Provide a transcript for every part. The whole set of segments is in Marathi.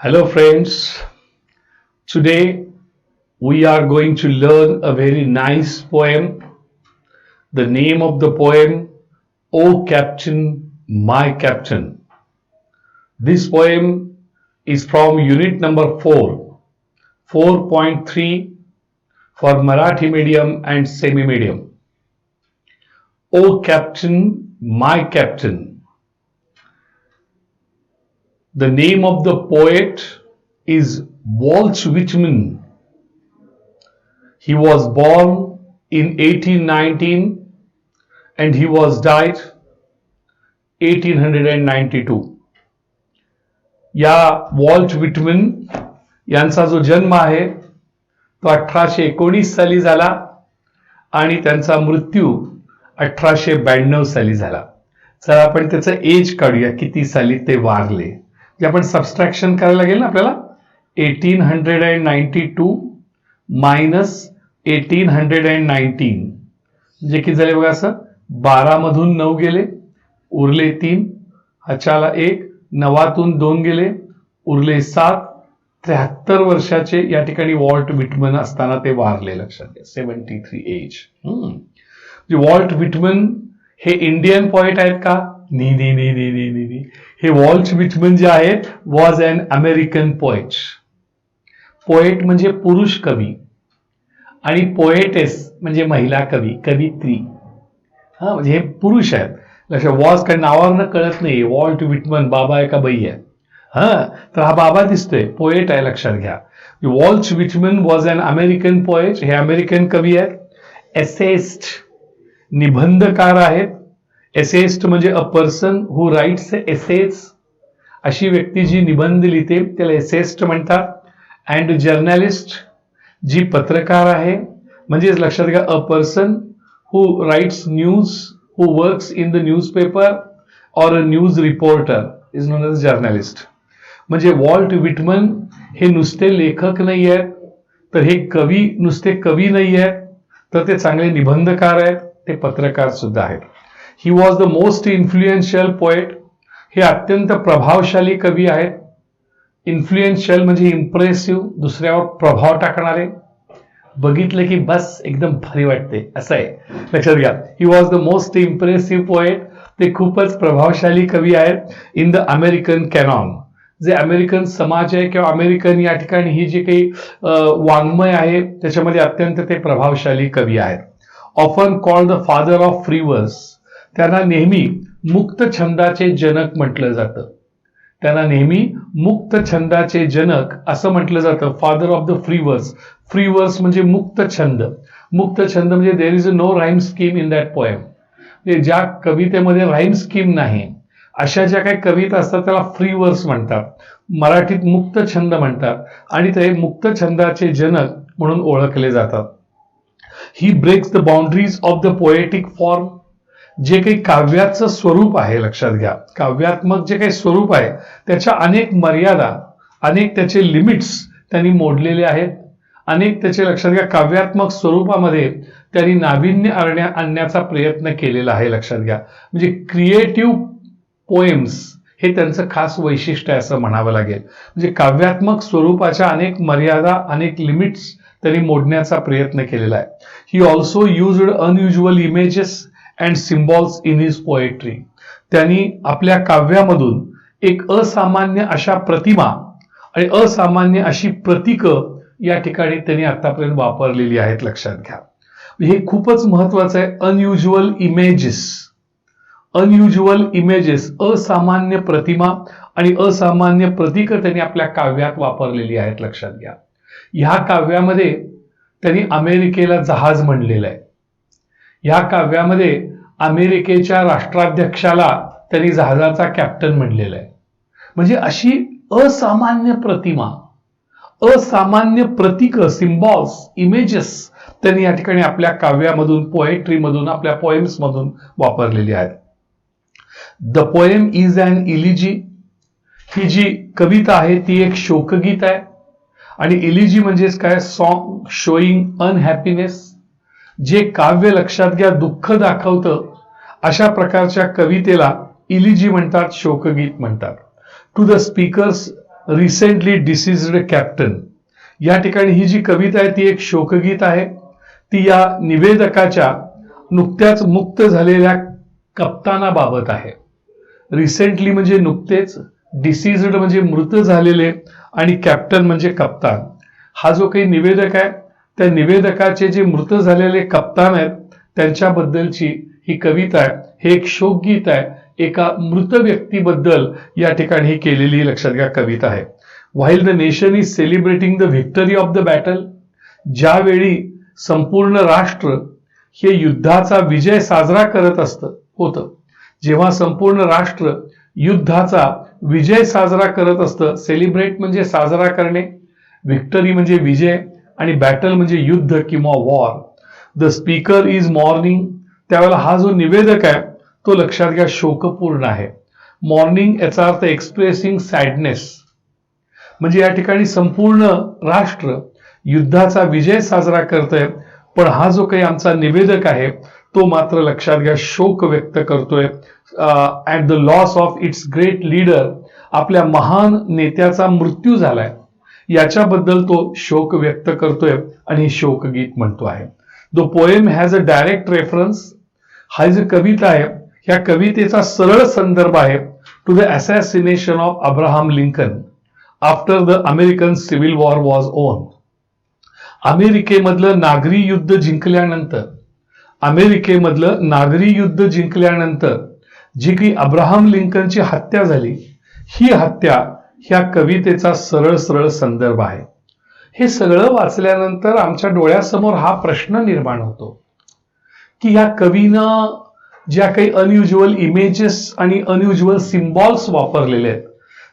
Hello, friends. Today we are going to learn a very nice poem. The name of the poem, O Captain, My Captain. This poem is from unit number 4, 4.3 for Marathi medium and semi medium. O Captain, My Captain. The name of the poet is Walt Whitman. He was born in 1819 and he was died 1892. या वॉल्ट विटमन यांचा जो जन्म आहे तो 1819 साली झाला आणि त्यांचा मृत्यू 1892 साली झाला. चला आपण त्याचं एज काढूया, किती साली ते वारले. जे आपण सबस्ट्रॅक्शन करायला लागेल ना आपल्याला. 1892 मायनस 1819 म्हणजे किती झाले बघा. असं 12 मधून 9 गेले, उरले 3. हचाला 1, 9तून 2 गेले, उरले 7. 73 वर्षाचे या ठिकाणी वॉल्ट विटमन असताना ते वारले. लक्षात घ्या, 73 एज. वॉल्ट विटमन हे इंडियन पॉएट आहेत का? नी. हे वॉल्ट विटमन जे आहेत was an American poet. Poet म्हणजे पुरुष कवी आणि पोएटेस म्हणजे महिला कवी, कवित्री. म्हणजे हे पुरुष आहेत. लक्षात, वॉज काही नावावरनं कळत नाही. वॉल्ट विटमन बाबा आहे का बाई आहे? तर हा बाबा दिसतोय, पोएट आहे. लक्षात घ्या, Walt Whitman was an American poet. हे अमेरिकन कवी आहेत. एसेस्ट निबंधकार आहेत. एसेस्ट म्हणजे a person who writes essays. अशी व्यक्ती जी निबंध लिहिते त्याला एसेस्ट म्हणतात. अँड जर्नलिस्ट जी पत्रकार आहे, म्हणजेच लक्षात घ्या, a person who writes news, who works in the newspaper or a news reporter is known as journalist. म्हणजे वॉल्ट विटमन हे नुसते लेखक नाही आहेत, तर हे कवी, नुसते कवी नाही आहेत, तर ते चांगले निबंधकार आहेत, ते पत्रकार सुद्धा आहेत. He was the most influential poet. हे अत्यंत प्रभावशाली कवी आहेत. इन्फ्लुएन्शियल म्हणजे इम्प्रेसिव्ह, दुसऱ्यावर प्रभाव टाकणारे. बघितलं की बस एकदम भारी वाटते, असं आहे. लक्षात घ्या, he was the most impressive poet. ते खूपच प्रभावशाली कवी आहेत इन द अमेरिकन कॅनॉन. जे अमेरिकन समाज आहे किंवा अमेरिकन या ठिकाणी ही जी काही वाङ्मय आहे त्याच्यामध्ये अत्यंत ते प्रभावशाली कवी आहेत. Often called the father of free वर्स. त्यांना नेहमी मुक्त छंदाचे जनक म्हटलं जातं. त्यांना नेहमी मुक्त छंदाचे जनक असं म्हटलं जातं. Father of the free verse. Free verse म्हणजे मुक्त छंद. मुक्त छंद म्हणजे there is no rhyme scheme in that poem. ज्या कवितेमध्ये राईम स्कीम नाही अशा ज्या काही कविता असतात त्याला फ्री वर्स म्हणतात. मराठीत मुक्त छंद म्हणतात आणि ते मुक्त छंदाचे जनक म्हणून ओळखले जातात. He breaks the boundaries of the poetic form. जे काही काव्याचं स्वरूप आहे, लक्षात घ्या, काव्यात्मक जे काही स्वरूप आहे त्याच्या अनेक मर्यादा, अनेक त्याचे लिमिट्स त्यांनी मोडलेले आहेत. अनेक त्याचे, लक्षात घ्या, काव्यात्मक स्वरूपामध्ये त्यांनी नाविन्य आणण्याचा प्रयत्न केलेला आहे. लक्षात घ्या, म्हणजे क्रिएटिव्ह पोएम्स हे त्यांचं खास वैशिष्ट्य आहे असं म्हणावं लागेल. म्हणजे काव्यात्मक स्वरूपाच्या अनेक मर्यादा, अनेक लिमिट्स त्यांनी मोडण्याचा प्रयत्न केलेला आहे. He also used unusual images and symbols in his poetry. त्यांनी आपल्या काव्यामधून एक असामान्य अशा प्रतिमा आणि असामान्य अशी प्रतीकं या ठिकाणी त्यांनी आतापर्यंत वापरलेली आहेत. लक्षात घ्या, हे खूपच महत्वाचं आहे. Unusual images. अनयुज्युअल इमेजेस, असामान्य प्रतिमा आणि असामान्य प्रतीकं त्यांनी आपल्या काव्यात वापरलेली आहेत. लक्षात घ्या, ह्या काव्यामध्ये त्यांनी अमेरिकेला जहाज म्हणलेलं आहे. ह्या काव्यामध्ये अमेरिकेच्या राष्ट्राध्यक्षाला त्यांनी जहाजाचा कॅप्टन म्हणलेलं आहे. म्हणजे अशी असामान्य प्रतिमा, असामान्य प्रतीक, सिम्बॉल्स, इमेजेस त्यांनी या ठिकाणी आपल्या काव्यामधून, पोएट्रीमधून, आपल्या पोएम्समधून वापरलेली आहेत. The poem is an elegy. ही जी कविता आहे ती एक शोकगीत आहे. आणि इलिजी म्हणजेच काय? Song showing unhappiness. जे काव्य, लक्षात घ्या, दुःख दाखवतं अशा प्रकारच्या कवितेला इलिजी म्हणतात, शोकगीत म्हणतात. To the speaker's recently deceased captain. या ठिकाणी ही जी कविता आहे ती एक शोकगीत आहे. ती या निवेदकाच्या नुकत्याच मुक्त झालेल्या कप्तानाबाबत आहे. रिसेंटली म्हणजे नुकतेच, डिसीज्ड म्हणजे मृत झालेले, आणि कॅप्टन म्हणजे कप्तान. हा जो काही निवेदक आहे त्या निवेदकाचे जे मृत झालेले कप्तान आहेत त्यांच्याबद्दलची ही कविता आहे. हे एक शोकगीत आहे, एका मृत व्यक्तीबद्दल या ठिकाणी केलेली लक्षात घ्या कविता आहे. While the nation is celebrating the Victory of the battle, ज्यावेळी संपूर्ण राष्ट्र हे युद्धाचा विजय साजरा करत होतं, जेव्हा संपूर्ण राष्ट्र युद्धाचा विजय साजरा करत असतं. सेलिब्रेट म्हणजे साजरा करणे, व्हिक्टरी म्हणजे विजय, आणि बॅटल म्हणजे युद्ध किंवा war. The speaker is morning, त्यावेळेला हा जो निवेदक आहे तो लक्षात घ्या शोकपूर्ण आहे. मॉर्निंग याचा अर्थ एक्सप्रेसिंग सॅडनेस, म्हणजे या ठिकाणी संपूर्ण राष्ट्र युद्धाचा विजय साजरा करतोय, पण हा जो काही आमचा निवेदक आहे तो मात्र लक्षात घ्या शोक व्यक्त करतोय. At the loss of its great leader, आपल्या महान नेत्याचा मृत्यू झालाय याच्याबद्दल तो शोक व्यक्त करतोय आणि शोकगीत म्हणतो आहे. The poem has a direct reference, हा जी कविता आहे ह्या कवितेचा सरळ संदर्भ आहे to the assassination of Abraham Lincoln after the American civil war was won. अमेरिकेमधलं नागरी युद्ध जिंकल्यानंतर, अमेरिकेमधलं नागरी युद्ध जिंकल्यानंतर जी काही अब्राहम लिंकनची हत्या झाली, ही हत्या ह्या कवितेचा सरळ सरळ संदर्भ आहे. हे सगळं वाचल्यानंतर आमच्या डोळ्यासमोर हा प्रश्न निर्माण होतो की या कवीनं ज्या काही अनयुज्युअल इमेजेस आणि अनयुज्युअल सिम्बॉल्स वापरलेले आहेत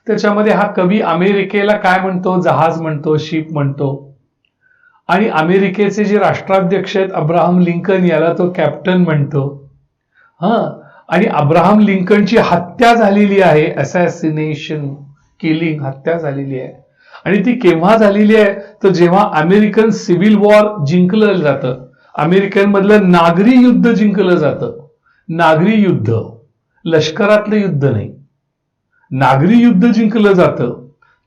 त्याच्यामध्ये हा कवी अमेरिकेला काय म्हणतो, जहाज म्हणतो, शिप म्हणतो, आणि अमेरिकेचे जे राष्ट्राध्यक्ष आहेत अब्राहम लिंकन याला तो कॅप्टन म्हणतो. आणि अब्राहम लिंकनची हत्या झालेली आहे, असॅसिनेशन, किलिंग, हत्या झालेली आहे, आणि ती केव्हा झालेली आहे तर जेव्हा अमेरिकन सिव्हिल वॉर जिंकलं जातं, अमेरिकन मधलं नागरी युद्ध जिंकलं जातं. नागरी युद्ध, लष्करातलं युद्ध नाही, नागरी युद्ध जिंकलं जातं,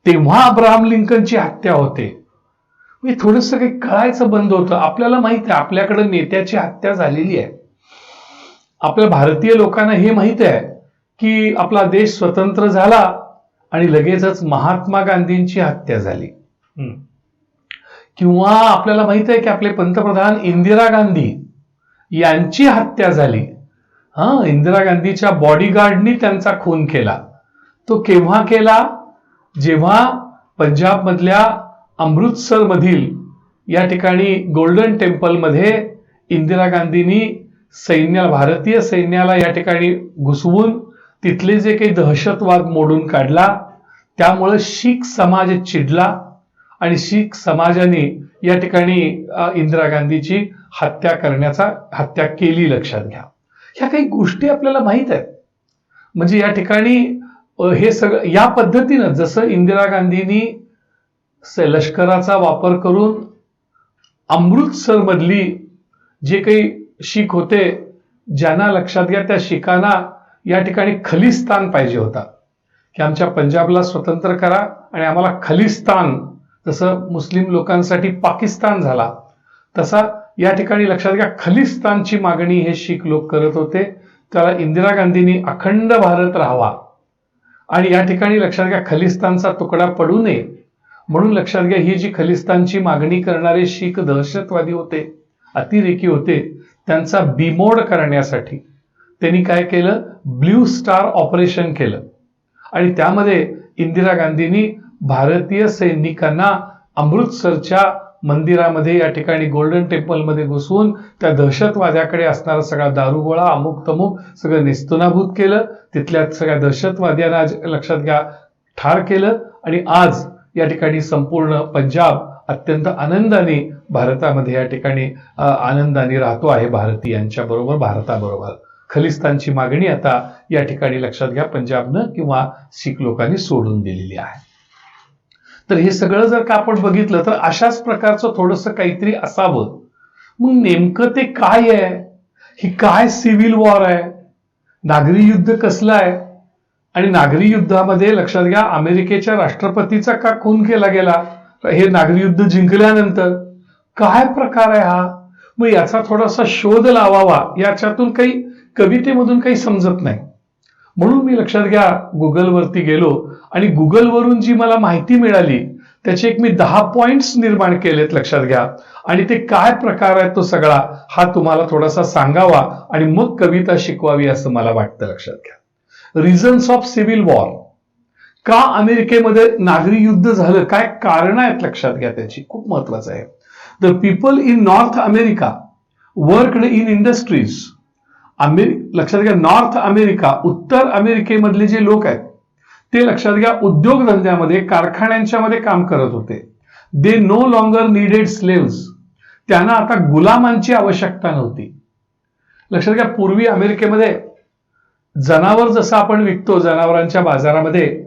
तेव्हा अब्राहम लिंकनची हत्या होते. मी थोडंसं काही कळायचं बंद होतं. आपल्याला माहित आहे आपल्याकडे नेत्याची हत्या झालेली आहे, आपल्या भारतीय लोकांना हे माहित आहे की आपला देश स्वतंत्र झाला आणि लगेचच महात्मा गांधींची हत्या झाली, किंवा आपल्याला माहित आहे की आपले पंतप्रधान इंदिरा गांधी यांची हत्या झाली. इंदिरा गांधीच्या बॉडीगार्डनी त्यांचा खून केला. तो केव्हा केला, जेव्हा पंजाब मधल्या अमृतसर मधील या ठिकाणी गोल्डन टेम्पल मध्ये इंदिरा गांधींनी भारतीय सैन्याला या ठिकाणी घुसवून तिथले जे काही दहशतवाद मोडून काढला. त्यामुळे शीख समाज चिडला आणि शीख समाजाने या ठिकाणी इंदिरा गांधीची हत्या केली. लक्षात घ्या, ह्या काही गोष्टी आपल्याला माहित आहेत. म्हणजे या ठिकाणी हे सगळं या पद्धतीनं जसं इंदिरा गांधींनी लष्कराचा वापर करून अमृतसर मधली जे काही शीख होते, ज्यांना लक्षात घ्या त्या शीखांना या ठिकाणी खलिस्तान पाहिजे होता की आमच्या पंजाबला स्वतंत्र करा आणि आम्हाला खलिस्तान, जसं मुस्लिम लोकांसाठी पाकिस्तान झाला तसा या ठिकाणी लक्षात घ्या खलिस्तानची मागणी हे शीख लोक करत होते. त्याला इंदिरा गांधींनी अखंड भारत राहावा आणि या ठिकाणी लक्षात घ्या खलिस्तानचा तुकडा पडू नये म्हणून लक्षात घ्या ही जी खलिस्तानची मागणी करणारे शीख दहशतवादी होते, अतिरेकी होते, त्यांचा बिमोड करण्यासाठी त्यांनी काय केलं, ब्ल्यू स्टार ऑपरेशन केलं. आणि त्यामध्ये इंदिरा गांधींनी भारतीय सैनिकांना अमृतसरच्या मंदिरामध्ये या ठिकाणी गोल्डन टेम्पलमध्ये घुसवून त्या दहशतवाद्याकडे असणारा सगळा दारुगोळा अमुक तमुक सगळं निस्तनाभूत केलं. तिथल्या सगळ्या दहशतवाद्यांना लक्षात घ्या ठार केलं. आणि आज या ठिकाणी संपूर्ण पंजाब अत्यंत आनंदाने भारतामध्ये या ठिकाणी आनंदाने राहतो आहे भारतीयांच्या बरोबर, भारताबरोबर. खलिस्तानची मागणी आता या ठिकाणी लक्षात घ्या पंजाबनं किंवा शीख लोकांनी सोडून दिलेली आहे. तर हे सगळं जर का आपण बघितलं तर अशाच प्रकारचं थोडंसं काहीतरी असावं. मग नेमकं ते काय आहे, ही काय सिव्हिल वॉर आहे, नागरी युद्ध कसलं आहे, आणि नागरी युद्धामध्ये लक्षात घ्या अमेरिकेच्या राष्ट्रपतीचा का खून केला गेला, हे नागरी युद्ध जिंकल्यानंतर. काय प्रकार आहे हा? मग याचा थोडासा शोध लावावा, याच्यातून काही कवितेमधून काही समजत नाही. म्हणून मी लक्षात घ्या गुगलवरती गेलो आणि गुगलवरून जी मला माहिती मिळाली त्याचे एक मी 10 पॉइंट्स निर्माण केलेत लक्षात घ्या. आणि ते काय प्रकार आहे तो सगळा हा तुम्हाला थोडासा सांगावा आणि मग कविता शिकवावी असं मला वाटतं. लक्षात घ्या रिझन्स ऑफ सिव्हिल वॉर, का अमेरिकेमध्ये नागरी युद्ध झालं, काय कारण आहेत लक्षात घ्या, त्याची खूप महत्वाचं आहे. The people in north America worked in industries. लक्षात घ्या नॉर्थ अमेरिका, उत्तर अमेरिकेमधले जे लोक आहेत ते लक्षात घ्या उद्योगधंद्यामध्ये कारखान्यांच्या मध्ये काम करत होते. They know longer needed slaves, त्यांना आता गुलामांची आवश्यकता नव्हती. लक्षात घ्या पूर्वी अमेरिकेमध्ये जनावर जसं आपण विकतो जनावरांच्या बाजारामध्ये,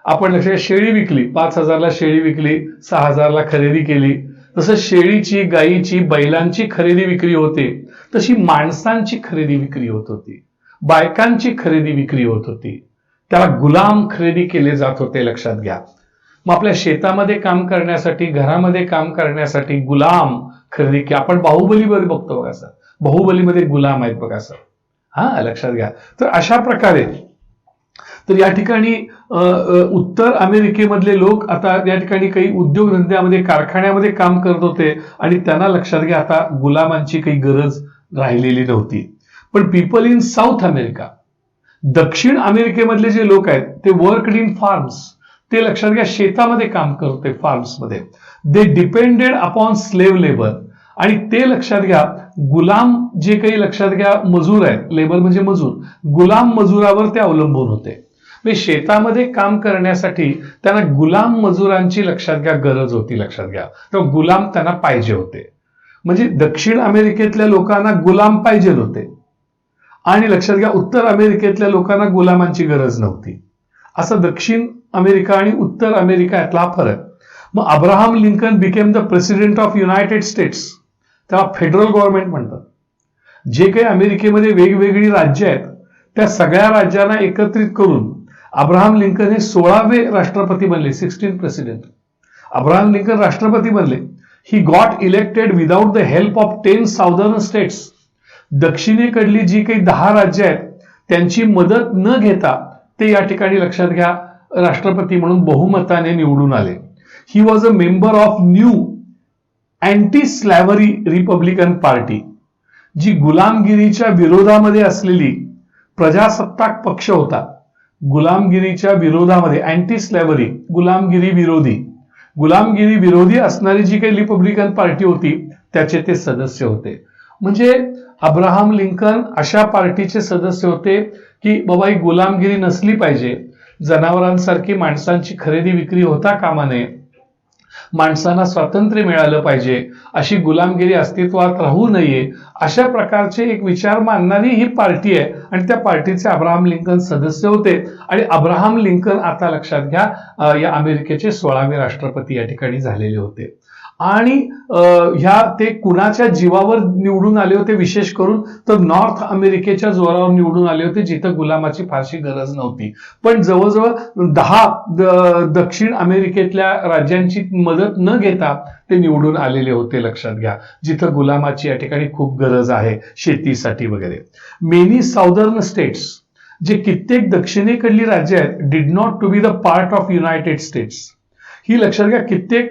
आपण लक्षात शेळी विकली 5,000ला शेळी विकली, 6,000ला खरेदी केली, तसं शेळीची गायीची बैलांची खरेदी विक्री होते, तशी माणसांची खरेदी विक्री होत होती, बायकांची खरेदी विक्री होत होती, त्याला गुलाम खरेदी केले जात होते. लक्षात घ्या मग आपल्या शेतामध्ये काम करण्यासाठी घरामध्ये काम करण्यासाठी गुलाम खरेदी की आपण बाहुबलीमध्ये बघतो बघा सर, बाहुबलीमध्ये गुलाम आहेत बघा सर. हा लक्षात घ्या. तर अशा प्रकारे तर या ठिकाणी उत्तर अमेरिकेमधले लोक आता या ठिकाणी काही उद्योगधंद्यामध्ये कारखान्यामध्ये काम करत होते आणि त्यांना लक्षात घ्या आता गुलामांची काही गरज राहिलेली नव्हती. पण पीपल इन साऊथ अमेरिका, दक्षिण अमेरिकेमधले जे लोक आहेत ते वर्कड इन फार्म्स, ते लक्षात घ्या शेतामध्ये काम करत होते फार्म्समध्ये. दे डिपेंडेड अपॉन स्लेव्ह लेबर, आणि ते लक्षात घ्या गुलाम जे काही लक्षात घ्या मजूर आहेत, लेबर म्हणजे मजूर, गुलाम मजुरावर ते अवलंबून होते. म्हणजे शेतामध्ये काम करण्यासाठी त्यांना गुलाम मजुरांची लक्षात घ्या गरज होती. लक्षात घ्या तर गुलाम त्यांना पाहिजे होते. म्हणजे दक्षिण अमेरिकेतल्या लोकांना गुलाम पाहिजे होते आणि लक्षात घ्या उत्तर अमेरिकेतल्या लोकांना गुलामांची गरज नव्हती. असं दक्षिण अमेरिका आणि उत्तर अमेरिका यातला हा फरक. मग Abraham Lincoln became the president of United states, त्याला फेडरल गव्हर्नमेंट म्हणतात. जे काही अमेरिकेमध्ये वेगवेगळी राज्य आहेत त्या सगळ्या राज्यांना एकत्रित करून अब्राहम लिंकन हे 16वे राष्ट्रपती बनले, 16 प्रेसिडेंट. अब्राहम लिंकन राष्ट्रपती बनले. He got elected without the help of 10 southern states. दक्षिणेकडली जी काही 10 राज्य आहेत त्यांची मदत न घेता ते या ठिकाणी लक्षात घ्या राष्ट्रपती म्हणून बहुमताने निवडून आले. He was a member of new anti slavery Republican party, जी गुलामगिरीच्या विरोधामध्ये असलेली प्रजासत्ताक पक्ष होता. गुलामगिरीच्या विरोधामध्ये अँटी स्लॅव्हरी, गुलामगिरी विरोधी असणारी जी काही रिपब्लिकन पार्टी होती त्याचे ते सदस्य होते. म्हणजे अब्राहम लिंकन अशा पार्टीचे सदस्य होते की बाबा ही गुलामगिरी नसली पाहिजे, जनावरांसारखी माणसांची खरेदी विक्री होता कामा नये, माणसांना स्वातंत्र्य मिळालं पाहिजे, अशी गुलामगिरी अस्तित्वात राहू नये, अशा प्रकारचे एक विचार मानणारी ही पार्टी आहे. आणि त्या पार्टीचे अब्राहम लिंकन सदस्य होते. आणि अब्राहम लिंकन आता लक्षात घ्या या अमेरिकेचे 16वे राष्ट्रपती या ठिकाणी झालेले होते. आणि ह्या ते कुणाच्या जीवावर निवडून आले होते विशेष करून तर नॉर्थ अमेरिकेच्या जोरावर निवडून आले होते, जिथं गुलामाची फारशी गरज नव्हती. पण जवळजवळ 10 दक्षिण अमेरिकेतल्या राज्यांची मदत न घेता ते निवडून आलेले होते. लक्षात घ्या जिथं गुलामाची या ठिकाणी खूप गरज आहे शेतीसाठी वगैरे. मेनी साऊदर्न स्टेट्स, जे कित्येक दक्षिणेकडली राज्य आहेत, did not to be the part of United States. ही लक्षात घ्या कित्येक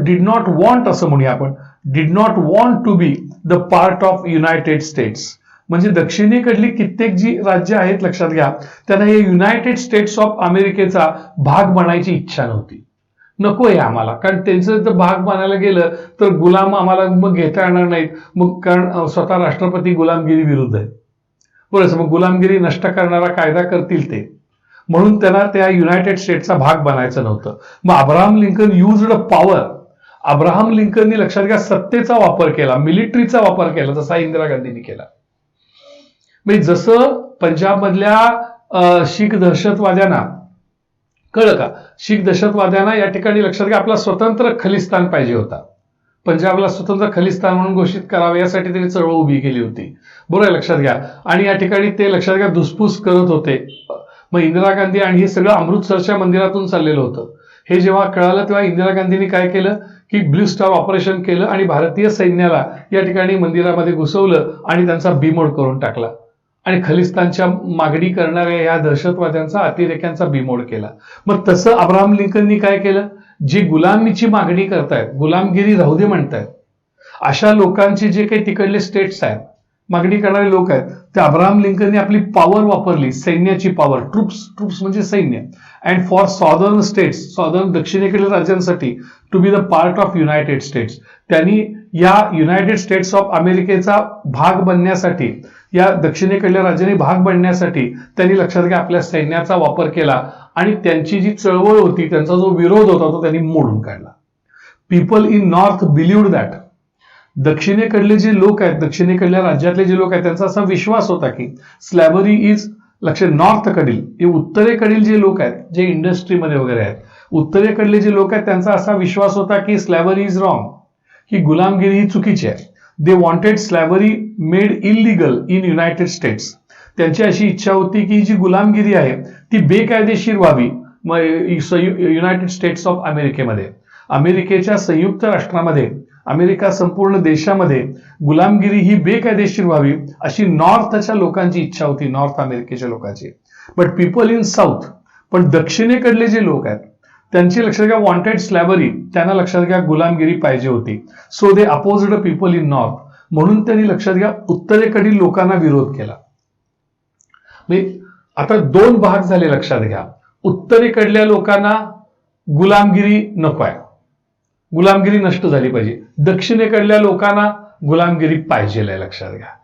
डिड नॉट वॉन्ट, असं म्हणूया आपण, did not want to be the part of United States. म्हणजे दक्षिणेकडली कित्येक जी राज्य आहेत लक्षात घ्या त्यांना हे युनायटेड स्टेट्स ऑफ अमेरिकेचा भाग बनायची इच्छा नव्हती. नको आहे आम्हाला, कारण त्यांचं जर भाग बनायला गेलं तर गुलाम आम्हाला मग घेता येणार नाहीत. मग कारण स्वतः राष्ट्रपती गुलामगिरी विरुद्ध आहेत. बरं, मग गुलामगिरी नष्ट करणारा कायदा करतील ते, म्हणून त्यांना त्या युनायटेड स्टेट्सचा भाग बनायचं नव्हतं. मग Abraham Lincoln used power. Abraham लिंकननी लक्षात घ्या सत्तेचा वापर केला, मिलिटरीचा वापर केला, जसा इंदिरा गांधींनी केला. म्हणजे जसं पंजाबमधल्या शीख दहशतवाद्यांना कळलं का, शीख दहशतवाद्यांना या ठिकाणी लक्षात घ्या आपला स्वतंत्र खलिस्तान पाहिजे होता, पंजाबला स्वतंत्र खलिस्तान म्हणून घोषित करावे यासाठी त्यांनी चळवळ उभी केली होती. बरोबर लक्षात घ्या. आणि या ठिकाणी ते लक्षात घ्या धुसफूस करत होते. मग इंदिरा गांधी आणि हे सगळं अमृतसरच्या मंदिरातून चाललेलं होतं. हे जेव्हा कळालं तेव्हा इंदिरा गांधींनी काय केलं की ब्लू स्टार ऑपरेशन केलं आणि भारतीय सैन्याला या ठिकाणी मंदिरामध्ये घुसवलं आणि त्यांचा बीमोड करून टाकला आणि खलिस्तानच्या मागणी करणाऱ्या या दहशतवाद्यांचा, अतिरेक्यांचा बीमोड केला. मग तसं अब्राहम लिंकननी काय केलं, जे गुलामीची मागणी करतायत, गुलामगिरी राहू दे म्हणतायत, अशा लोकांचे जे काही तिकडले स्टेट्स आहेत, मागणी करणारे लोक आहेत, ते अब्राहम लिंकनने आपली पॉवर वापरली, सैन्याची पॉवर, ट्रुप्स म्हणजे सैन्य, and for southern states, southern दक्षिणेकडील राज्यांसाठी, to be the part of United States, त्यांनी या युनायटेड स्टेट्स ऑफ अमेरिकेचा भाग बनण्यासाठी, या दक्षिणेकडल्या राज्यांनी भाग बनण्यासाठी त्यांनी लक्षात घ्या आपल्या सैन्याचा वापर केला आणि त्यांची जी चळवळ होती, त्यांचा जो विरोध होता तो त्यांनी मोडून काढला. People in north believed that, दक्षिणेकडले जे लोक आहेत, दक्षिणेकडल्या राज्यातले जे लोक आहेत, त्यांचा असा विश्वास होता की स्लॅव्हरी इज, लक्ष, नॉर्थकडील, हे उत्तरेकडील जे लोक आहेत, जे इंडस्ट्रीमध्ये वगैरे आहेत, उत्तरेकडले जे लोक आहेत, त्यांचा असा विश्वास होता की स्लॅव्हरी इज रॉंग, ही गुलामगिरी ही चुकीची आहे. They wanted slavery made illegal in United States, त्यांची अशी इच्छा होती की जी गुलामगिरी आहे ती बेकायदेशीर व्हावी युनायटेड स्टेट्स ऑफ अमेरिकेमध्ये, अमेरिकेच्या संयुक्त राष्ट्रामध्ये, अमेरिका संपूर्ण देशामध्ये गुलामगिरी ही बेकायदेशीर व्हावी अशी नॉर्थच्या लोकांची इच्छा होती, नॉर्थ अमेरिकेच्या लोकांची. बट पीपल इन साऊथ, पण दक्षिणेकडले जे लोक आहेत त्यांची लक्षात घ्या वॉन्टेड स्लॅव्हरी, त्यांना लक्षात घ्या गुलामगिरी पाहिजे होती. So they opposed people in north, म्हणून त्यांनी लक्षात घ्या उत्तरेकडील लोकांना विरोध केला. आता दोन भाग झाले लक्षात घ्या. उत्तरेकडल्या लोकांना गुलामगिरी नको आहे, गुलामगिरी नष्ट झाली पाहिजे. दक्षिणेकडल्या लोकांना गुलामगिरी पाहिजे, लक्षात घ्या.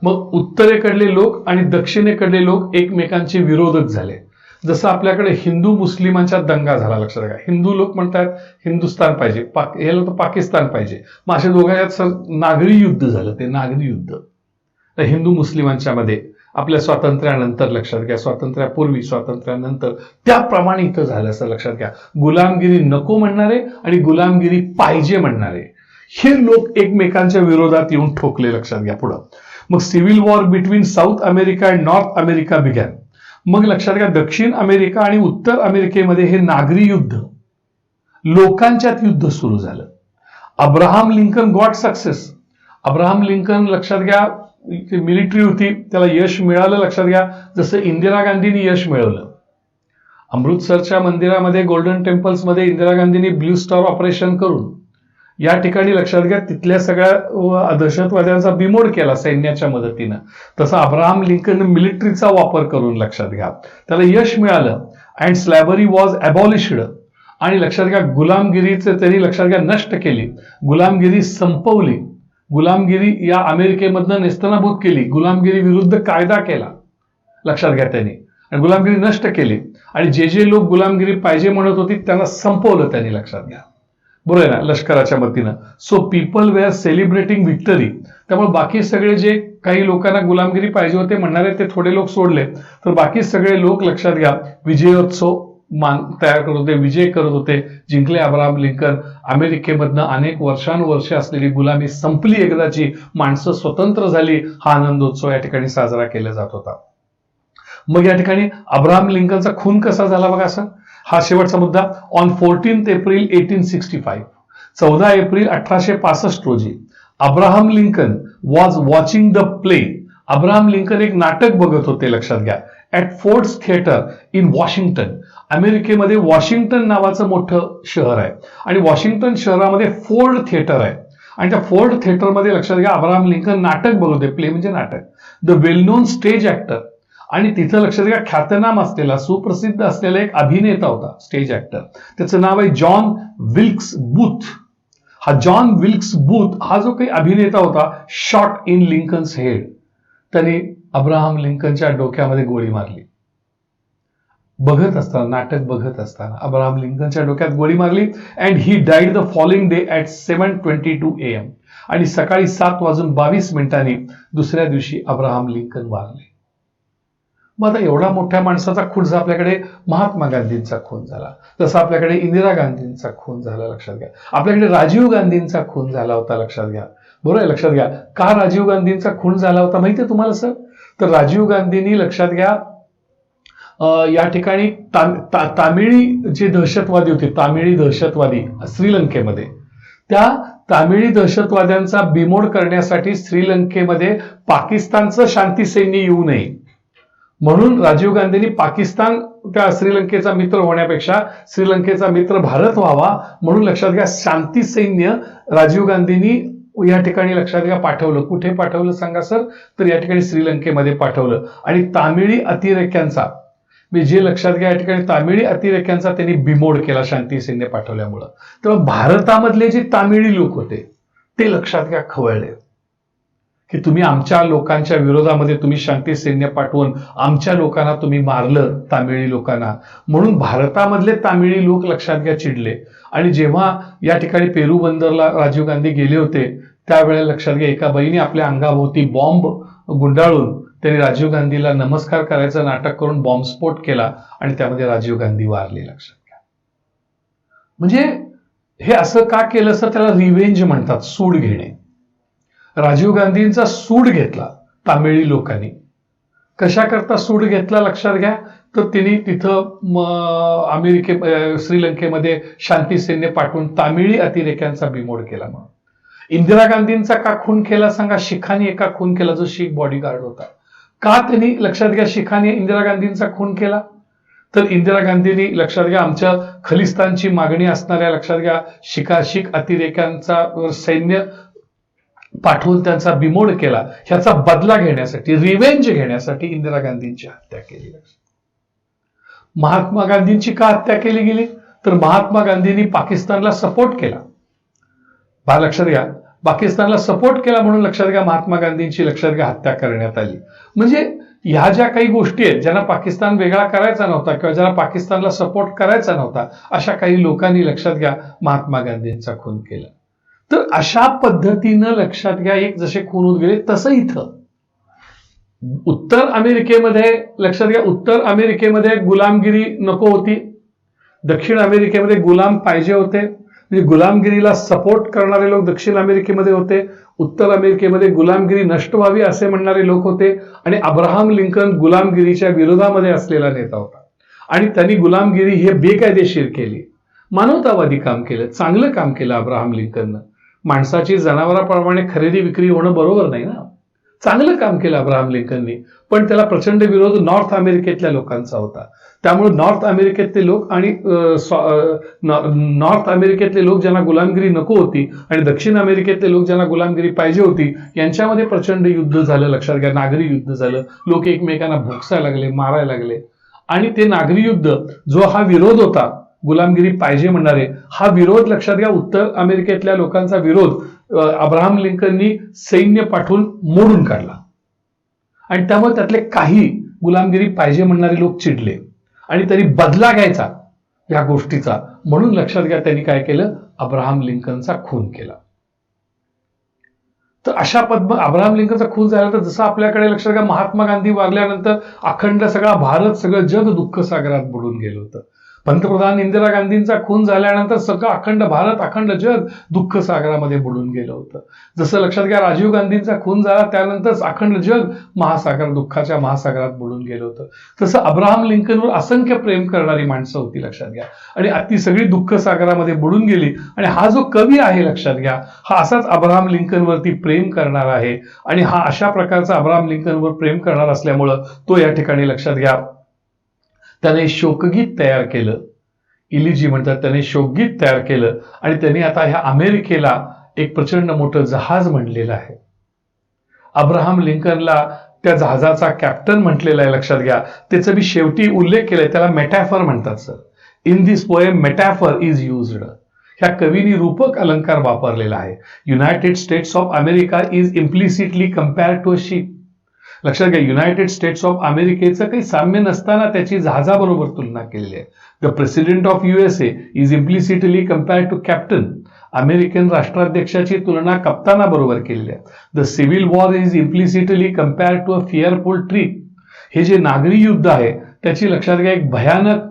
मग उत्तरेकडले लोक आणि दक्षिणेकडले लोक एकमेकांचे विरोधक झाले. जसं आपल्याकडे हिंदू मुस्लिमांच्या दंगा झाला, लक्षात घ्या. हिंदू लोक म्हणतात हिंदुस्थान पाहिजे, याला तर पाकिस्तान पाहिजे. मग अशा दोघांच्यात नागरी युद्ध झालं, ते नागरी युद्ध हिंदू मुस्लिमांच्या मध्ये आपल्या स्वातंत्र्यानंतर, लक्षात घ्या, स्वातंत्र्यापूर्वी, स्वातंत्र्यानंतर, त्याप्रमाणे इथं झालं असं लक्षात घ्या. गुलामगिरी नको म्हणणारे आणि गुलामगिरी पाहिजे म्हणणारे हे लोक एकमेकांच्या विरोधात येऊन ठोकले, लक्षात घ्या. पुढं मग civil war between south America and north America begin. मग लक्षात घ्या दक्षिण अमेरिका आणि उत्तर अमेरिकेमध्ये हे नागरी युद्ध, लोकांच्यात युद्ध सुरू झालं. Abraham Lincoln got success. Abraham Lincoln, लक्षात घ्या, मिलिटरी होती, त्याला यश मिळालं, लक्षात घ्या, जसं इंदिरा गांधींनी यश मिळवलं. अमृतसरच्या मंदिरामध्ये, गोल्डन टेम्पल्समध्ये इंदिरा गांधींनी ब्लू स्टार ऑपरेशन करून या ठिकाणी, लक्षात घ्या, तिथल्या सगळ्या दहशतवाद्यांचा बिमोड केला सैन्याच्या मदतीनं. तसं अब्राहम लिंकन मिलिटरीचा वापर करून, लक्षात घ्या, त्याला यश मिळालं. अँड स्लॅव्हरी वॉज अबॉलिश्ड, आणि लक्षात घ्या गुलामगिरीचे त्यांनी, लक्षात घ्या, नष्ट केली, गुलामगिरी संपवली, गुलामगिरी या अमेरिकेमधनं नेस्तनाबूत केली, गुलामगिरी विरुद्ध कायदा केला, लक्षात घ्या त्यांनी, आणि गुलामगिरी नष्ट केली. आणि जे जे लोक गुलामगिरी पाहिजे म्हणत होती त्यांना संपवलं त्यांनी, लक्षात घ्या. बरोबर आहे ना, लष्कराच्या मदतीनं. So people were celebrating Victory. त्यामुळे बाकी सगळे जे काही लोकांना गुलामगिरी पाहिजे होते म्हणणारे ते थोडे लोक सोडले, तर बाकी सगळे लोक, लक्षात घ्या, विजयोत्सव तयार करत होते, विजय करत होते, जिंकले अब्राहम लिंकन. अमेरिकेमधनं अनेक वर्षानुवर्षे असलेली गुलामी संपली एकदाची, माणसं स्वतंत्र झाली, हा आनंदोत्सव या ठिकाणी साजरा केला जात होता. मग या ठिकाणी अब्राहम लिंकनचा खून कसा झाला बघा असं, हा शेवटचा मुद्दा. ऑन 14 एप्रिल 1865, 14 एप्रिल 1865 रोजी Abraham Lincoln was watching the play. Abraham Lincoln एक नाटक बघत होते, लक्षात घ्या, at Fords theatre in Washington. अमेरिकेमध्ये वॉशिंग्टन नावाचं मोठं शहर आहे आणि वॉशिंग्टन शहरामध्ये फोर्ड थिएटर आहे. आणि त्या फोर्ड थिएटरमध्ये, लक्षात घ्या, अब्राहम लिंकन नाटक बघत होते. प्ले म्हणजे नाटक. The well non stage actor, आणि तिथं, लक्षात घ्या, ख्यातनाम असलेला, सुप्रसिद्ध असलेला एक अभिनेता होता, स्टेज ऍक्टर. त्याचं नाव आहे जॉन विल्क्स बूथ. हा जॉन विल्क्स बूथ हा जो काही अभिनेता होता, शॉट इन लिंकन्स हेड, त्याने अब्राहम लिंकनच्या डोक्यामध्ये गोळी मारली. बघत असताना, नाटक बघत असताना अब्राहम लिंकनच्या डोक्यात गोळी मारली. And he died the following day at 7:22 AM. आणि सकाळी 7:22 दुसऱ्या दिवशी अब्राहम लिंकन वारले. मग आता एवढा मोठ्या माणसाचा खून झाला, आपल्याकडे महात्मा गांधींचा खून झाला, जसं आपल्याकडे इंदिरा गांधींचा खून झाला, लक्षात घ्या, आपल्याकडे राजीव गांधींचा खून झाला होता, लक्षात घ्या. बरोबर आहे, लक्षात घ्या. का राजीव गांधींचा खून झाला होता माहितीये तुम्हाला सर? तर राजीव गांधींनी, लक्षात घ्या, या ठिकाणी तामिळी जे दहशतवादी होते, तामिळी दहशतवादी श्रीलंकेमध्ये, त्या तामिळी दहशतवाद्यांचा बिमोड करण्यासाठी श्रीलंकेमध्ये पाकिस्तानचं शांती सैन्य येऊ नये म्हणून राजीव गांधींनी पाकिस्तान त्या श्रीलंकेचा मित्र होण्यापेक्षा श्रीलंकेचा मित्र भारत व्हावा म्हणून लक्षात घ्या शांती सैन्य राजीव गांधींनी या ठिकाणी लक्षात घ्या पाठवलं. कुठे पाठवलं सांगा सर? तर या ठिकाणी श्रीलंकेमध्ये पाठवलं. आणि तामिळी अतिरेक्यांचा जे लक्षात घ्या या ठिकाणी तामिळी अतिरेक्यांचा त्यांनी बिमोड केला शांती सैन्य पाठवल्यामुळं. तेव्हा भारतामधले जे तामिळी लोक होते ते लक्षात घ्या खवळले की तुम्ही आमच्या लोकांच्या विरोधामध्ये तुम्ही शांती सैन्य पाठवून आमच्या लोकांना तुम्ही मारलं, तामिळी लोकांना. म्हणून भारतामधले तामिळी लोक लक्षात घ्या चिडले. आणि जेव्हा या ठिकाणी पेरू बंदरला राजीव गांधी गेले होते त्यावेळेला लक्षात घ्या एका बाईने आपल्या अंगाभोवती बॉम्ब गुंडाळून त्यांनी राजीव गांधीला नमस्कार करायचं नाटक करून बॉम्बस्फोट केला आणि त्यामध्ये राजीव गांधी वारले. लक्षात घ्या. म्हणजे हे असं का केलं सर? त्याला रिव्हेंज म्हणतात, सूड घेणे. राजीव गांधींचा सूड घेतला तामिळी लोकांनी. कशा करता सूड घेतला लक्षात घ्या? तर त्यांनी तिथं श्रीलंकेमध्ये शांती सैन्य पाठवून तामिळी अतिरेक्यांचा बिमोड केला. म्हणून इंदिरा गांधींचा का खून केला सांगा? शिखांनी एका खून केला जो शीख बॉडीगार्ड होता. का त्यांनी लक्षात घ्या शिखांनी इंदिरा गांधींचा खून केला? तर इंदिरा गांधींनी लक्षात घ्या आमच्या खलिस्तानची मागणी असणाऱ्या लक्षात घ्या शीख अतिरेक्यांचा सैन्य पाठवून त्यांचा बिमोड केला. ह्याचा बदला घेण्यासाठी, रिव्हेंज घेण्यासाठी इंदिरा गांधींची हत्या केली. महात्मा गांधींची का हत्या केली गेली? तर महात्मा गांधींनी पाकिस्तानला सपोर्ट केला. लक्षात घ्या पाकिस्तानला सपोर्ट केला म्हणून लक्षात घ्या महात्मा गांधींची लक्षात घ्या हत्या करण्यात आली. म्हणजे ह्या ज्या काही गोष्टी आहेत ज्यांना पाकिस्तान वेगळा करायचा नव्हता किंवा ज्यांना पाकिस्तानला सपोर्ट करायचा नव्हता अशा काही लोकांनी लक्षात घ्या महात्मा गांधींचा खून केला. तर अशा पद्धतीनं लक्षात घ्या एक जसे खून होत गेले तसं इथं उत्तर अमेरिकेमध्ये लक्षात घ्या उत्तर अमेरिकेमध्ये गुलामगिरी नको होती, दक्षिण अमेरिकेमध्ये गुलाम पाहिजे होते. म्हणजे गुलामगिरीला सपोर्ट करणारे लोक दक्षिण अमेरिकेमध्ये होते, उत्तर अमेरिकेमध्ये गुलामगिरी नष्ट व्हावी असे म्हणणारे लोक होते. आणि अब्राहम लिंकन गुलामगिरीच्या विरोधामध्ये असलेला नेता होता आणि त्यांनी गुलामगिरी हे बेकायदेशीर केली. मानवतावादी काम केलं, चांगलं काम केलं अब्राहम लिंकननं. माणसाची जनावरांप्रमाणे खरेदी विक्री होणं बरोबर नाही ना. चांगलं काम केलं अब्राहम लिंकननी. पण त्याला प्रचंड विरोध नॉर्थ अमेरिकेतल्या लोकांचा होता. त्यामुळे नॉर्थ अमेरिकेतले लोक आणि नॉर्थ अमेरिकेतले लोक ज्यांना गुलामगिरी नको होती आणि दक्षिण अमेरिकेतले लोक ज्यांना गुलामगिरी पाहिजे होती यांच्यामध्ये प्रचंड युद्ध झालं. लक्षात घ्या नागरी युद्ध झालं. लोक एकमेकांना भोगसायला लागले, मारायला लागले. आणि ते नागरी युद्ध जो हा विरोध होता गुलामगिरी पाहिजे म्हणणारे, हा विरोध लक्षात घ्या उत्तर अमेरिकेतल्या लोकांचा विरोध अब्राहम लिंकननी सैन्य पाठवून मोडून काढला. आणि त्यामुळे त्यातले काही गुलामगिरी पाहिजे म्हणणारे लोक चिडले आणि त्यांनी बदला घ्यायचा या गोष्टीचा म्हणून लक्षात घ्या त्यांनी काय केलं? अब्राहम लिंकनचा खून केला. तर अशा अब्राहम लिंकनचा खून झाला तर जसं आपल्याकडे लक्षात घ्या महात्मा गांधी वारल्यानंतर अखंड सगळा भारत, सगळं जग दुःख सागरात बुडून गेलं होतं. पंतप्रधान इंदिरा गांधींचा खून झाल्यानंतर सगळं अखंड भारत, अखंड जग दुःख सागरामध्ये बुडून गेलं होतं. जसं लक्षात घ्या राजीव गांधींचा खून झाला त्यानंतर अखंड जग दुःखाच्या महासागरात बुडून गेलं होतं. तसं अब्राहम लिंकनवर असंख्य प्रेम करणारी माणसं होती लक्षात घ्या आणि ती सगळी दुःख सागरामध्ये बुडून गेली. आणि हा जो कवी आहे लक्षात घ्या हा असाच अब्राहम लिंकनवरती प्रेम करणार आहे आणि हा अशा प्रकारचा अब्राहम लिंकनवर प्रेम करणार असल्यामुळं तो या ठिकाणी लक्षात घ्या त्याने शोकगीत तयार केलं. इलिजी म्हणतात त्याने शोकगीत तयार केलं आणि त्यांनी आता ह्या अमेरिकेला एक प्रचंड मोठं जहाज म्हणलेलं आहे. अब्राहम लिंकनला त्या जहाजाचा कॅप्टन म्हटलेला आहे लक्षात घ्या. त्याचा मी शेवटी उल्लेख केलाय, त्याला मेटॅफर म्हणतात sir. In this poem metaphor is used. ह्या कवीनी रूपक अलंकार वापरलेला आहे. United States of America is implicitly compared to a ship. लक्षात घ्या युनायटेड स्टेट्स ऑफ अमेरिकेचं काही साम्य नसताना त्याची जहाजाबरोबर तुलना केलेली आहे. The president of USA is implicitly compared to captain. American राष्ट्राध्यक्षाची तुलना कप्तानाबरोबर केलेली आहे. The civil war is implicitly compared to a fearful trip. हे जे नागरी युद्ध आहे त्याची लक्षात घ्या एक भयानक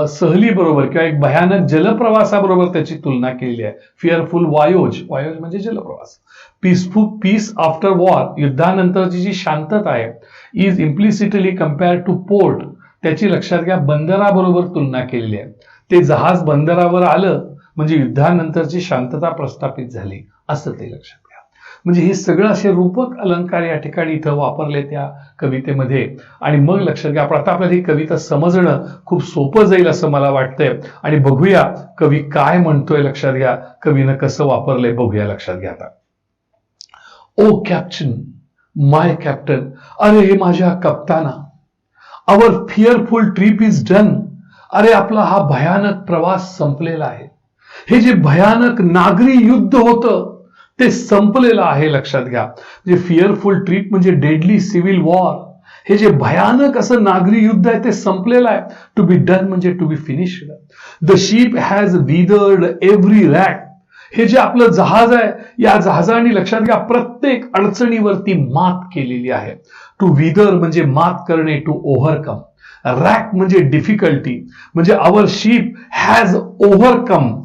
सहली बरोबर किंवा एक भयानक जलप्रवासाबरोबर त्याची तुलना केलेली आहे. फिअरफुल वायोज म्हणजे जलप्रवास. पीसफुल पीस आफ्टर वॉर युद्धानंतरची जी शांतता आहे is implicitly compared two port. त्याची लक्षात घ्या बंदराबरोबर तुलना केलेली आहे. ते जहाज बंदरावर आलं म्हणजे युद्धानंतरची शांतता प्रस्थापित झाली असं ते लक्षात घ्या. म्हणजे हे सगळं असे रूपक अलंकार या ठिकाणी इथं वापरले त्या कवितेमध्ये. आणि मग लक्षात घ्या, आता आपल्याला ही कविता समजणं खूप सोपं जाईल असं मला वाटतंय. आणि बघूया कवी काय म्हणतोय. लक्षात घ्या कवीनं कसं वापरलंय बघूया. लक्षात घ्या आता. ओ कॅप्टन, माय कॅप्टन, अरे हे माझ्या कप्ताना, आवर फिअरफुल ट्रिप इज डन. अरे आपला हा भयानक प्रवास संपलेला आहे. हे जे भयानक नागरी युद्ध होतं ते संपलेलं आहे. लक्षात घ्या, जे फिअरफुल ट्रिप म्हणजे डेडली सिव्हिल वॉर, हे जे भयानक असं नागरी युद्ध आहे ते संपलेलं आहे. टू बी डन म्हणजे to be finished. The ship has weathered every rack. हे जे आपलं जहाज आहे, या जहाजाने लक्षात घ्या प्रत्येक अडचणीवरती मात केलेली आहे. टू विदर म्हणजे मात करणे, टू ओव्हरकम. रॅक म्हणजे डिफिकल्टी, म्हणजे our ship has overcome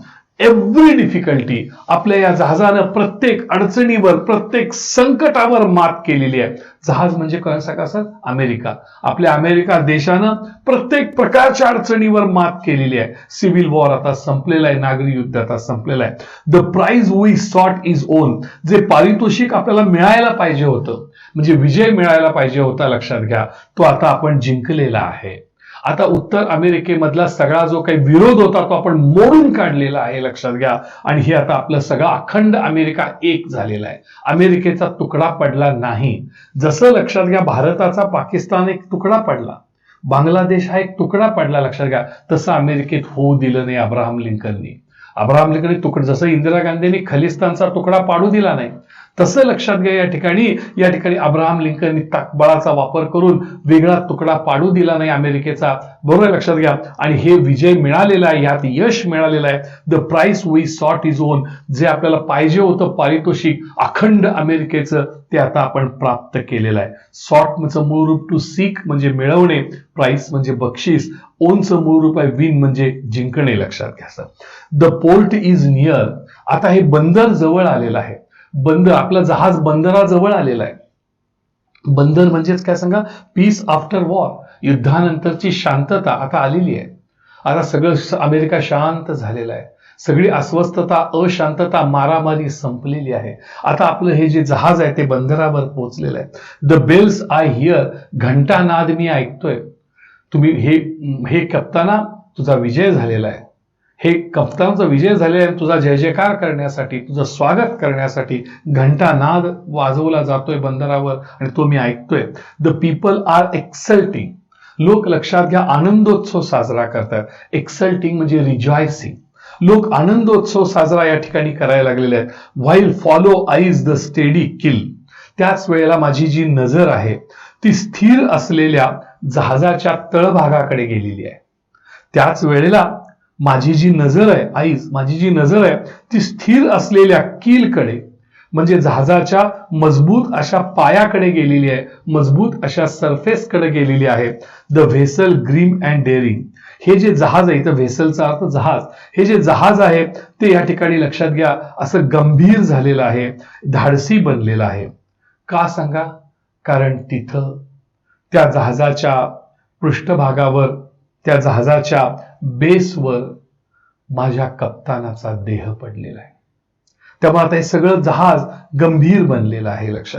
every difficulty. आपल्या या जहाजानं प्रत्येक अडचणीवर, प्रत्येक संकटावर मात केलेली आहे. जहाज म्हणजे कसं अमेरिका. आपल्या अमेरिका देशानं प्रत्येक प्रकारच्या अडचणीवर मात केलेली आहे. सिव्हिल वॉर आता संपलेला आहे, नागरी युद्ध आता संपलेलं आहे. The prize we sought is won. जे पारितोषिक आपल्याला मिळायला पाहिजे होतं, म्हणजे विजय मिळायला पाहिजे होता, लक्षात घ्या तो आता आपण जिंकलेला आहे. आता उत्तर अमेरिकेमधला सगळा जो काही विरोध होता तो आपण मोडून काढलेला आहे. लक्षात घ्या. आणि हे आता आपलं सगळं अखंड अमेरिका एक झालेला आहे. अमेरिकेचा तुकडा पडला नाही. जसं लक्षात घ्या भारताचा पाकिस्तान एक तुकडा पडला, बांगलादेश हा एक तुकडा पडला, लक्षात घ्या, तसं अमेरिकेत होऊ दिलं नाही अब्राहम लिंकननी. अब्राहम लिंकन तुकडा, जसं इंदिरा गांधींनी खलिस्तानचा तुकडा पाडू दिला नाही, तसं लक्षात घ्या या ठिकाणी अब्राहम लिंकननी ताकबळाचा वापर करून वेगळा तुकडा पाडू दिला नाही अमेरिकेचा. बरोबर लक्षात घ्या. आणि हे विजय मिळालेला आहे, यात यश मिळालेलं आहे. The price we sought is won. जे आपल्याला पाहिजे होतं पारितोषिक अखंड अमेरिकेचं ते आता आपण प्राप्त केलेलं आहे. सॉटचं मूळ रूप टू सीक म्हणजे मिळवणे, प्राइस म्हणजे बक्षीस, ओनचं मूळ रूप आहे विन म्हणजे जिंकणे. लक्षात घ्या. The port is near. आता हे बंदर जवळ आलेलं आहे. बंदर, आपलं जहाज बंदराजवळ आलेलं आहे. बंदर म्हणजेच काय सांगा, पीस आफ्टर वॉर, युद्धानंतरची शांतता आता आलेली आहे. आता सगळं अमेरिका शांत झालेलं आहे. सगळी अस्वस्थता, अशांतता, मारामारी संपलेली आहे. आता आपलं हे जे जहाज आहे ते बंदरावर पोहोचलेलं आहे. The bells I hear. घंटानाद मी ऐकतोय. तुम्ही हे कप्ताना तुझा विजय झालेला आहे. हे कप्तानचा विजय झालेला आहे. तुझा जय जयकार करण्यासाठी, तुझं स्वागत करण्यासाठी घंटानाद वाजवला जातोय बंदरावर आणि तो मी ऐकतोय. The people are exulting. लोक लक्षात घ्या आनंदोत्सव साजरा करतात. एक्सल्टिंग म्हणजे रिजॉयसिंग. लोक आनंदोत्सव साजरा या ठिकाणी करायला लागलेले आहेत. While follow eyes the steady keel. त्याच वेळेला माझी जी नजर आहे ती स्थिर असलेल्या जहाजाच्या तळभागाकडे गेलेली आहे. त्याच वेळेला माझी जी नजर आहे, आईज माझी जी नजर आहे ती स्थिर असलेल्या कीलकडे म्हणजे जहाजाच्या मजबूत अशा पायाकडे गेलेली आहे, मजबूत अशा सरफेसकडे गेलेली आहे. The vessel grim and daring. हे जे जहाज आहे, इथं व्हेसलचा अर्थ जहाज, हे जे जहाज आहे ते या ठिकाणी लक्षात घ्या असं गंभीर झालेलं आहे, धाडसी बनलेलं आहे. का सांगा? कारण तिथं त्या जहाजाच्या पृष्ठभागावर, त्या जहाजाच्या बेसवर माझ्या कप्तानाचा देह पडलेला आहे. त्यामुळे आता हे सगळं जहाज गंभीर बनलेलं आहे. लक्षात